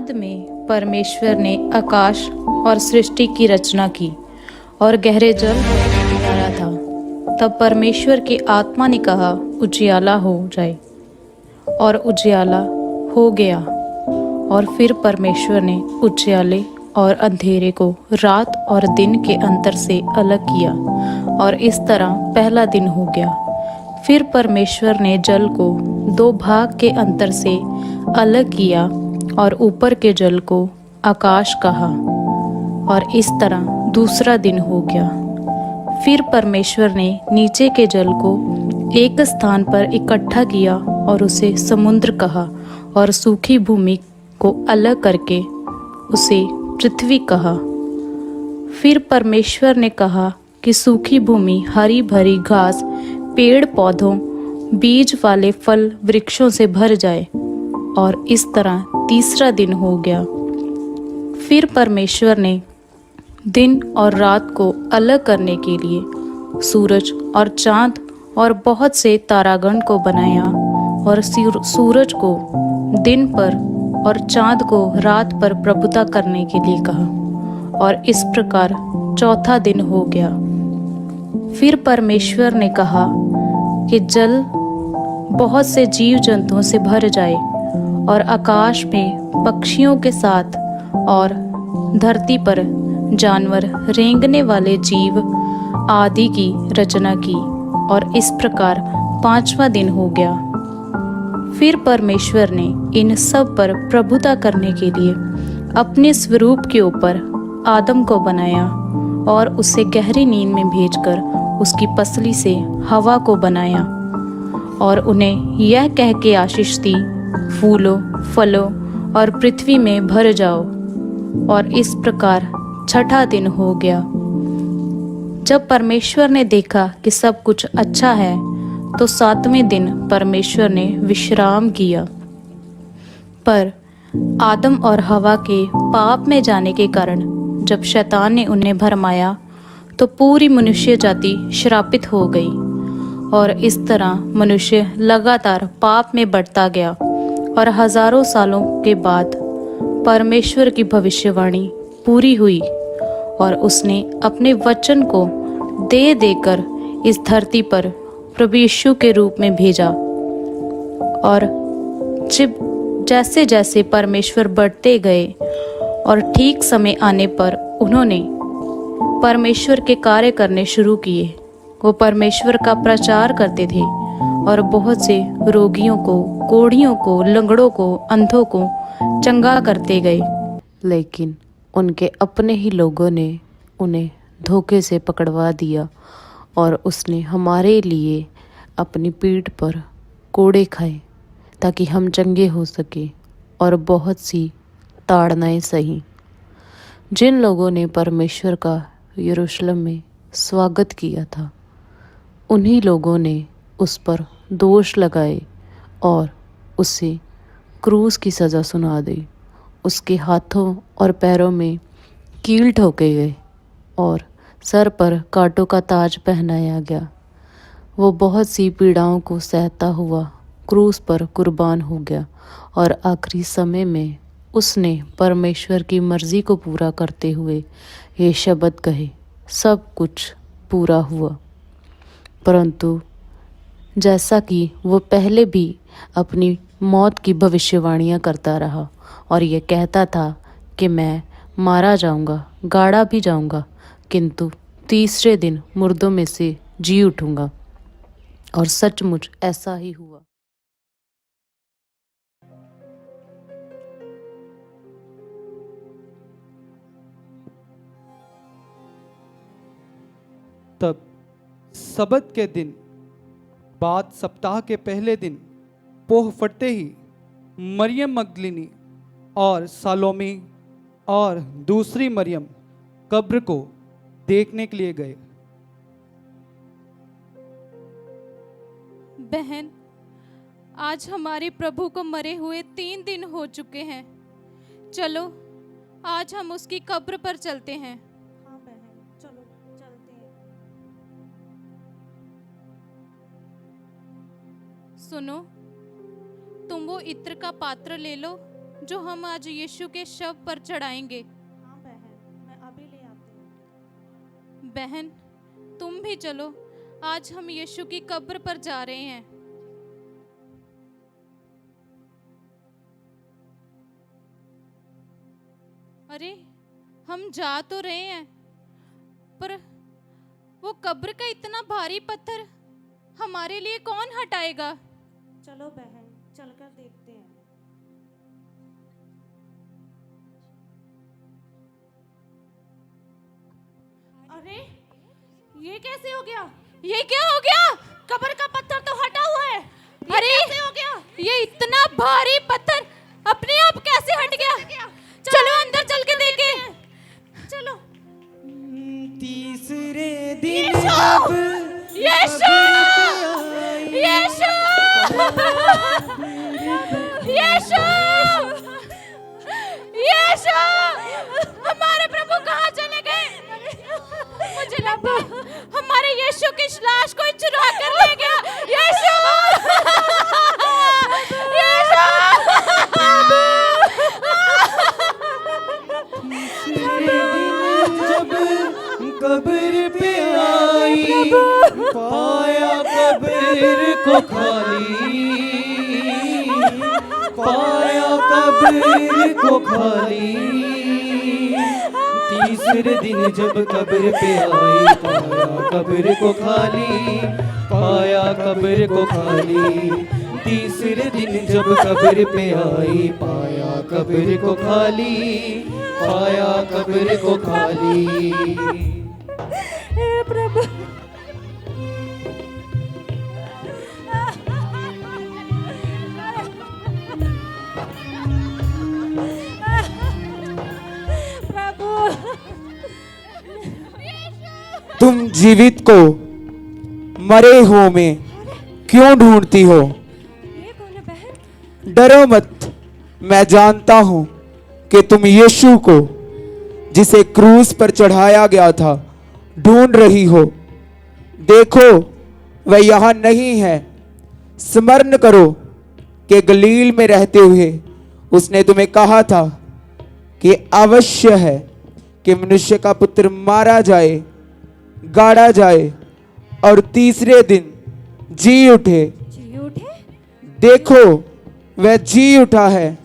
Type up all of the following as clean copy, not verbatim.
आदि में परमेश्वर ने आकाश और सृष्टि की रचना की और गहरे जल को बनाया था। तब परमेश्वर की आत्मा ने कहा, उजियाला हो जाए, और उजियाला हो गया। और फिर परमेश्वर ने उजियाले और अंधेरे को रात और दिन के अंतर से अलग किया, और इस तरह पहला दिन हो गया। फिर परमेश्वर ने जल को दो भाग के अंतर से अलग किया और ऊपर के जल को आकाश कहा, और इस तरह दूसरा दिन हो गया। फिर परमेश्वर ने नीचे के जल को एक स्थान पर इकट्ठा किया और उसे समुद्र कहा, और सूखी भूमि को अलग करके उसे पृथ्वी कहा। फिर परमेश्वर ने कहा कि सूखी भूमि हरी भरी घास, पेड़ पौधों, बीज वाले फल वृक्षों से भर जाए, और इस तरह तीसरा दिन हो गया। फिर परमेश्वर ने दिन और रात को अलग करने के लिए सूरज और चांद और बहुत से तारागण को बनाया, और सूरज को दिन पर और चांद को रात पर प्रभुता करने के लिए कहा, और इस प्रकार चौथा दिन हो गया। फिर परमेश्वर ने कहा कि जल बहुत से जीव जंतुओं से भर जाए, और आकाश में पक्षियों के साथ, और धरती पर जानवर, रेंगने वाले जीव आदि की रचना की, और इस प्रकार पांचवा दिन हो गया। फिर परमेश्वर ने इन सब पर प्रभुता करने के लिए अपने स्वरूप के ऊपर आदम को बनाया, और उसे गहरी नींद में भेजकर उसकी पसली से हवा को बनाया, और उन्हें यह कह के आशीष दी, फूलो, फलो और पृथ्वी में भर जाओ। और इस प्रकार छठा दिन हो गया। जब परमेश्वर ने देखा कि सब कुछ अच्छा है, तो सातवें दिन परमेश्वर ने विश्राम किया। पर आदम और हवा के पाप में जाने के कारण जब शैतान ने उन्हें भरमाया, तो पूरी मनुष्य जाति श्रापित हो गई, और इस तरह मनुष्य लगातार पाप में बढ़ता गया। और हजारों सालों के बाद परमेश्वर की भविष्यवाणी पूरी हुई, और उसने अपने वचन को दे देकर इस धरती पर प्रभु यीशु के रूप में भेजा। और जैसे जैसे परमेश्वर बढ़ते गए, और ठीक समय आने पर उन्होंने परमेश्वर के कार्य करने शुरू किए। वो परमेश्वर का प्रचार करते थे, और बहुत से रोगियों को, कोढ़ियों को, लंगड़ों को, अंधों को चंगा करते गए। लेकिन उनके अपने ही लोगों ने उन्हें धोखे से पकड़वा दिया, और उसने हमारे लिए अपनी पीठ पर कोड़े खाए ताकि हम चंगे हो सके, और बहुत सी ताड़नाएं सही। जिन लोगों ने परमेश्वर का यरूशलेम में स्वागत किया था, उन्हीं लोगों ने उस पर दोष लगाए और उसे क्रूस की सज़ा सुना दी। उसके हाथों और पैरों में कील ठोके गए, और सर पर कांटों का ताज पहनाया गया। वो बहुत सी पीड़ाओं को सहता हुआ क्रूस पर कुर्बान हो गया, और आखिरी समय में उसने परमेश्वर की मर्जी को पूरा करते हुए ये शब्द कहे, सब कुछ पूरा हुआ। परंतु जैसा कि वो पहले भी अपनी मौत की भविष्यवाणियाँ करता रहा, और ये कहता था कि मैं मारा जाऊंगा, गाड़ा भी जाऊंगा, किंतु तीसरे दिन मुर्दों में से जी उठूंगा, और सचमुच ऐसा ही हुआ। तब सबत के दिन बाद सप्ताह के पहले दिन पोह फटते ही मरियम मगदलिनी और सालोमी और दूसरी मरियम कब्र को देखने के लिए गए। बहन, आज हमारे प्रभु को मरे हुए 3 दिन हो चुके हैं। चलो आज हम उसकी कब्र पर चलते हैं। हाँ बहन, चलो चलते हैं। सुनो, तुम वो इत्र का पात्र ले लो जो हम आज यीशु के शव पर चढ़ाएंगे। हाँ बहन, मैं अभी ले आती हूँ। बहन तुम भी चलो, आज हम यीशु की कब्र पर जा रहे हैं। अरे हम जा तो रहे हैं, पर वो कब्र का इतना भारी पत्थर हमारे लिए कौन हटाएगा? चलो बहन, चलकर देखते हैं। अरे ये कैसे हो गया? ये क्या हो गया? कब्र का पत्थर तो हटा हुआ है। अरे कैसे हो गया? ये इतना भारी पत्थर अपने आप कैसे हट गया? चलो अंदर चल के देखें। चलो। तीसरे दिन यीशु! यीशु! यीशु! यीशु! हमारे प्रभु कहाँ चले गए? मुझे लगता है हमारे यीशु की लाश कोई चुरा कर ले गया। यीशु! यीशु! जब कब्र पे आई पाया कब्र को खाली, पाया कब्र को खाली। तीसरे दिन जब कब्र पे आई पाया कब्र को खाली, पाया कब्र को खाली। तीसरे दिन जब कब्र पे आई पाया कब्र को खाली, पाया कब्र को खाली। हे प्रभु, प्रभु, तुम जीवित को मरे हुओं में क्यों ढूंढती हो? ये कौन है बहन? डरो मत, मैं जानता हूं कि तुम यीशु को जिसे क्रूस पर चढ़ाया गया था ढूंढ रही हो। देखो वह यहां नहीं है। स्मरण करो कि गलील में रहते हुए उसने तुम्हें कहा था कि अवश्य है कि मनुष्य का पुत्र मारा जाए, गाड़ा जाए और तीसरे दिन जी उठे। जी उठे? देखो वह जी उठा है।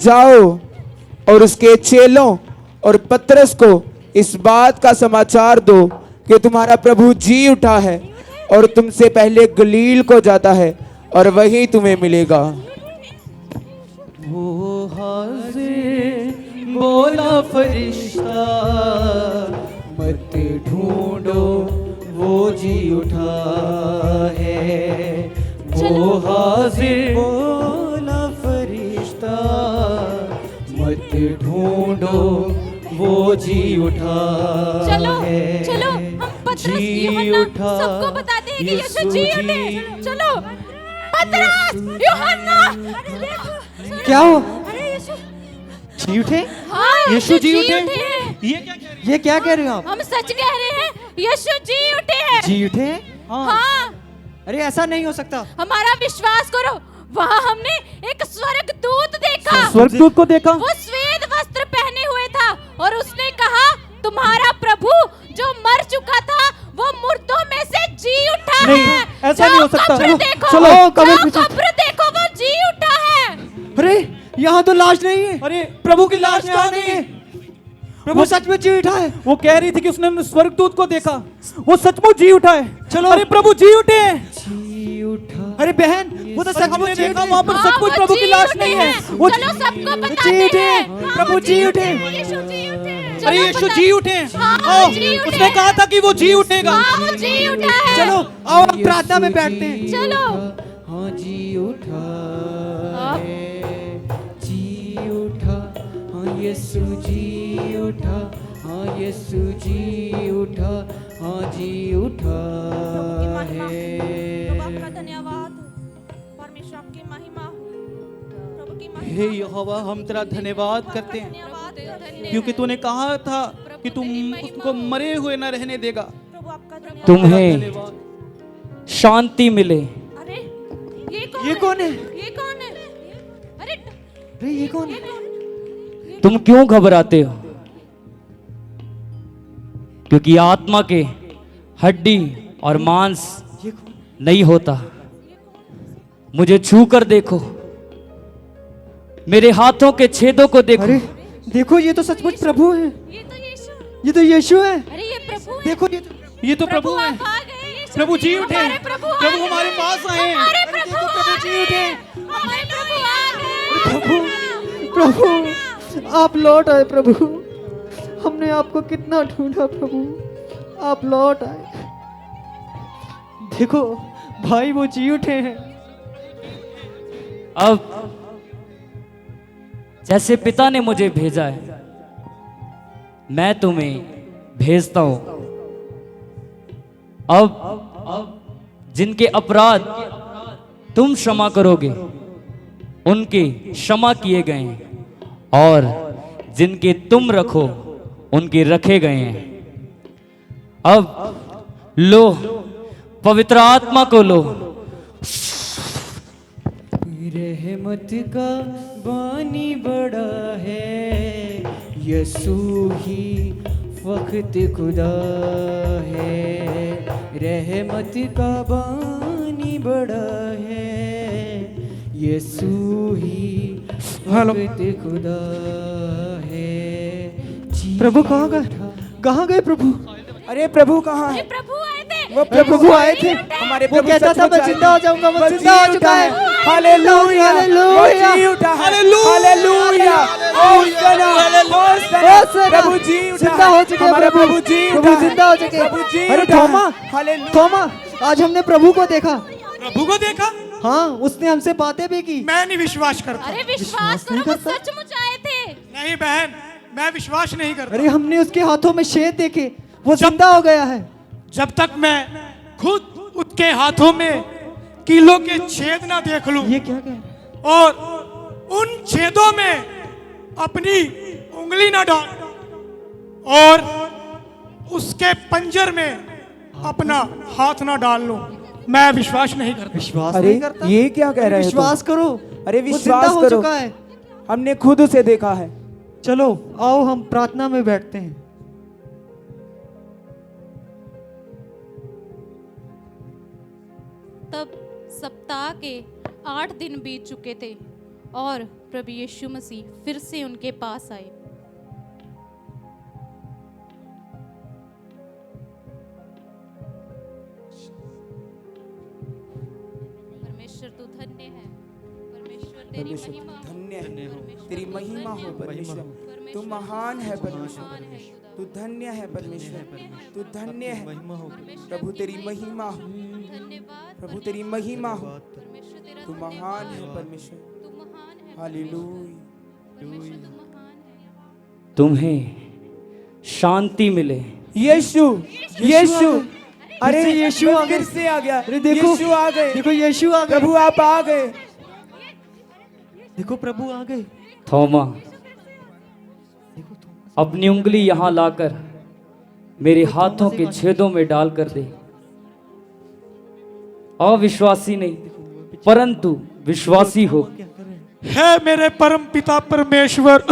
जाओ और उसके चेलों और पतरस को इस बात का समाचार दो कि तुम्हारा प्रभु जी उठा है और तुमसे पहले गलील को जाता है और वहीं तुम्हें मिलेगा। वो हाजिर बोला फरिश्ता, मत ढूंढो वो जी उठा है। वो हाजिर बोला फरिश्ता, मत ढूंढो वो जी उठा चलो है। चलो, हम पतरस जी यूहन्ना उठा, सबको बताते हैं कि यीशु जी यीशु उठे। जी चलो पतरस, यूहन्ना, क्या हो? अरे यीशु! जी उठे? हाँ, यीशु जी उठे? हैं। ये क्या कह रहे हो आप? हम सच कह रहे हैं, यीशु जी उठे हैं। जी उठे? हाँ, अरे ऐसा नहीं हो सकता। हमारा विश्वास करो, वहाँ हमने एक स्वर्गदूत देखा। स्वर्गदूत को देखा? वो श्वेत वस्त्र पहने हुए था और उसने कहा, तुम्हारा प्रभु जो मर चुका था वो मुर्दों में से जी उठा नहीं, है। ऐसा नहीं हो सकता। कब्र देखो, चलो, कब्र जाओ पीछे। कब्र देखो, वो जी उठा है। अरे यहाँ तो लाश नहीं है। अरे प्रभु की लाश कहाँ नहीं है? प्रभु सच में जी उठा है। वो कह रही थी कि उसने स्वर्गदूत को देखा, वो सचमुच जी उठा है। चलो। अरे प्रभु जी उठे हैं। जी उठा। अरे बहन वो तो सचमुच सचमुच जी देखा, उठे। वहाँ पर हाँ, सचमुच वो प्रभु की जी लाश उठे नहीं हैं। है। वो चलो सबको जी बताते उठे। हैं। प्रभु जी उठे। यीशु जी उठे। अरे चलो यीशु बता- जी उठे हैं। हाँ, आओ, जी उठे। उसने कहा था कि वो जी उठेगा। हाँ, वो जी उठा है। चलो आओ हम प्रार्थना में बैठते हैं। चलो। हाँ जी उठा हाँ। है, जी उठा। हाँ यीशु जी उठा। हाँ यीशु जी उठा। हाँ जी उठा प्रभु की महिमा हो। प्रभु है। आपका धन्यवाद हो। परमेश्वर आपकी महिमा हो। प्रभु की महिमा हे हो। यहोवा, हम तेरा धन्यवाद आपका करते हैं धन्यवाद करते हैं। क्योंकि तूने कहा था कि तुम उसको मरे हुए न रहने देगा। प्रभु आपका धन्यवाद। तेरा तुम्हें धन्यवाद। शांति मिले। अरे ये कौन ये कौन है? ये कौन है? अरे अरे ये कौन? तुम क्यों घबराते हो? क्योंकि आत्मा के हड्डी और मांस नहीं होता। मुझे छू कर देखो, मेरे हाथों के छेदों को देखो। अरे देखो, ये तो सचमुच प्रभु है। ये तो यीशु, ये तो यीशु है। अरे ये प्रभु है। देखो, ये तो प्रभु है। आप आ गए यीशु। प्रभु जी उठे। हमारे प्रभु आ प्रभु गए। हमारे पास आए हैं। हमारे प्रभु प्रभु जी उठे। हमारे प्रभु आ गए। प्रभु आप लौट आए। प्रभु हमने आपको कितना ढूंढा। प्रभु आप लौट आए। देखो भाई, वो जी उठे हैं। अब जैसे पिता ने मुझे भेजा है, मैं तुम्हें भेजता हूं। अब जिनके अपराध तुम क्षमा करोगे, उनके क्षमा किए गए हैं, और जिनके तुम रखो, उनके रखे गए हैं। अब लो, पवित्र आत्मा को लो। रहमत का बानी बड़ा है, यसू ही वक्त खुदा है। रहमत का बानी बड़ा है, यसू ही वक्त खुदा है। प्रभु कहाँ गए प्रभु? अरे प्रभु कहाँ है? प्रभु आए थे। वो प्रभु आए थे। हमारे वो कहता था मैं जिंदा हो जाऊंगा, वो जिंदा हो चुका है। हालेलुया, हालेलुया, वो जी उठा है। हालेलुया, होसना, प्रभु जी उठा जिंदा हो चुके हैं। हमारा प्रभु जी उठा प्रभु है। जिंदा हो चुके हैं। प्रभु जी अरे उठा है। थोमा, हालेलुया। थोमा, आज हमने प्रभु को देखा। प्रभु को देखा? हाँ, उसने हमसे बातें भी की। मैं नहीं विश्वास करता। अरे विश्वास करो, वो सचमुच आए थे। नहीं बहन, मैं विश्वास नहीं करता। अरे हमने उसके हाथों में छेद देखे, वो जिंदा हो गया है। जब तक मैं खुद उसके हाथों में कीलों के छेद ना देख लूं, ये क्या कह रहा है? और उन छेदों में अपनी उंगली ना डाल, और उसके पंजर में अपना हाथ ना डाल लूं, मैं विश्वास नहीं करता। विश्वास अरे नहीं करता? ये क्या कह रहे हैं? विश्वास करो। अरे वो विश्वास जिंदा हो करो। चुका है। हमने खुद उसे देखा है। चलो आओ हम प्रार्थना में बैठते हैं। तब सप्ताह के 8 दिन बीत चुके थे और प्रभु यीशु मसीह फिर से उनके पास आए। परमेश्वर तू धन्य है, परमेश्वर तेरी महिमा हो, धन्य है, परमेश्वर तेरी तू महिमा धन्य हो परमेश्वर। परमेश्वर तू महान है तू महान परमेश्वर। है खुदा। तू धन्य है परमेश्वर। तू धन्य है परमेश्वर प्रभु, तेरी महिमा हो। धन्यवाद प्रभु तेरी महिमा हो। परमेश्वर तेरा तू महान है धन्यवाद। परमेश्वर। तू महान है हालेलुया। परमेश्वर, तू महान है। तुम्हें शांति मिले। यीशु, यीशु, अरे फिर से यीशु आ गए। फिर से आ गया। अरे देखो, यीशु आ गए। देखो यीशु आ गए। प्रभु आप आ गए। देखो प्रभु आ गए। थोमा, अपनी उंगली यहां लाकर मेरे हाथों के छेदों में डाल कर दे। अविश्वासी नहीं, परंतु विश्वासी हो। है मेरे परम पिता परमेश्वर,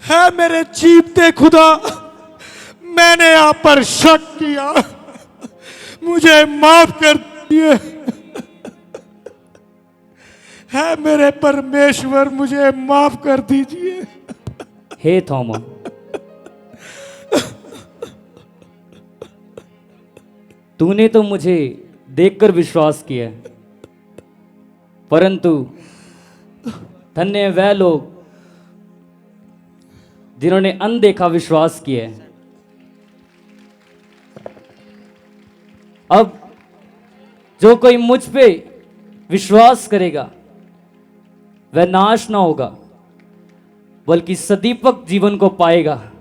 है मेरे जीवते खुदा, मैंने आप पर शक किया, मुझे माफ कर दिए। है मेरे परमेश्वर, मुझे माफ कर दीजिए। हे थोमा, तूने तो मुझे देखकर विश्वास किया है, परंतु धन्य है वह लोग जिन्होंने अनदेखा विश्वास किया है। अब जो कोई मुझ पे विश्वास करेगा वह नाश ना होगा, बल्कि सदीपक जीवन को पाएगा।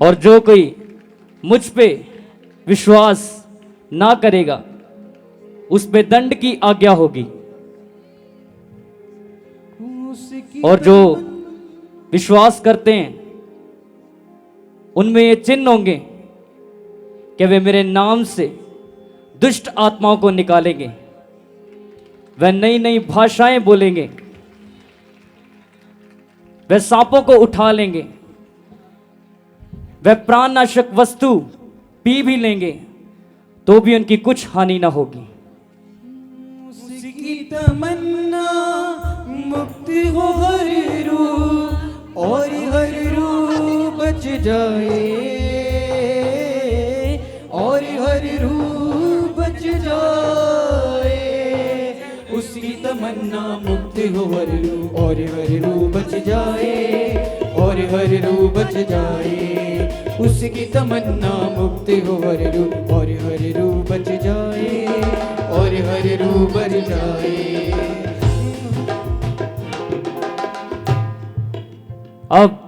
और जो कोई मुझ पे विश्वास ना करेगा उस पे दंड की आज्ञा होगी। और जो विश्वास करते हैं उनमें ये चिन्ह होंगे कि वे मेरे नाम से दुष्ट आत्माओं को निकालेंगे, वह नई नई भाषाएं बोलेंगे, वह सांपों को उठा लेंगे, वह प्राणनाशक वस्तु पी भी लेंगे तो भी उनकी कुछ हानि ना होगी। उसकी तमन्ना मुक्ति हो हर रूह और हर रूह बच जाए, और हर रूह बच जाए। उसकी तमन्ना मुक्ति हो हर रूह और हर रूह बच जाए, और हर रूह बच जाए। उसकी तमन्ना मुक्ति हो हर रूह और हर रूह बच जाए, और हर रूह बच जाए। अब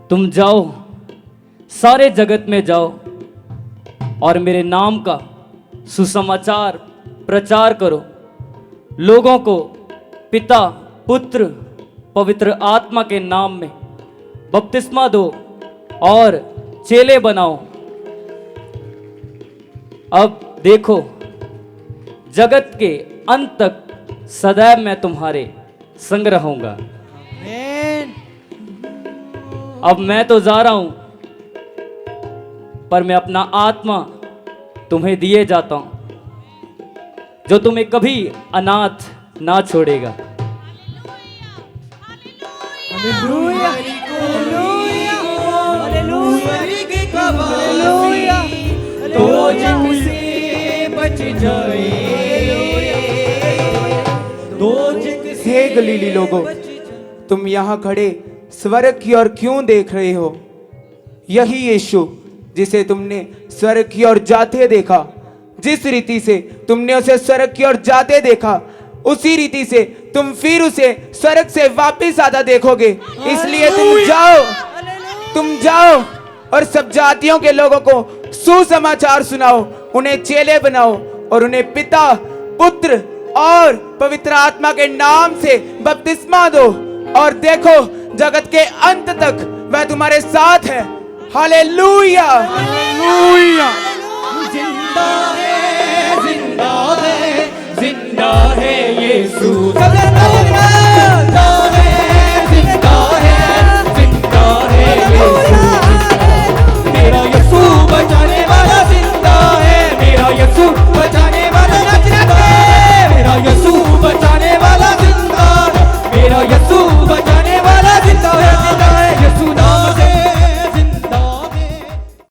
तुम जाओ, सारे जगत में जाओ और मेरे नाम का सुसमाचार प्रचार करो। लोगों को पिता, पुत्र, पवित्र आत्मा के नाम में बपतिस्मा दो और चेले बनाओ। अब देखो, जगत के अंत तक सदैव मैं तुम्हारे संग रहूंगा। अब मैं तो जा रहा हूं, पर मैं अपना आत्मा तुम्हें दिए जाता हूं, जो तुम्हें कभी अनाथ ना छोड़ेगा। तो जग से बच जाए, तो जग से। हे गलीली लोगों, तुम यहाँ खड़े स्वर्ग की ओर क्यों देख रहे हो? यही यीशु जिसे तुमने स्वर्ग की ओर जाते देखा, जिस रीति से तुमने उसे स्वर्ग की ओर जाते देखा, उसी रीति से तुम फिर उसे स्वर्ग से वापस आता देखोगे। इसलिए तुम जाओ और सब जातियों के लोगों को सुसमाचार सुनाओ, उन्हें चेले बनाओ और उन्हें पिता, पुत्र और पवित्र आत्मा के नाम से बपतिस्मा दो। और देखो, जगत के अंत तक वह तुम्हारे साथ है। Hallelujah, hallelujah. जिंदा है, जिंदा है, जिंदा है यीशु।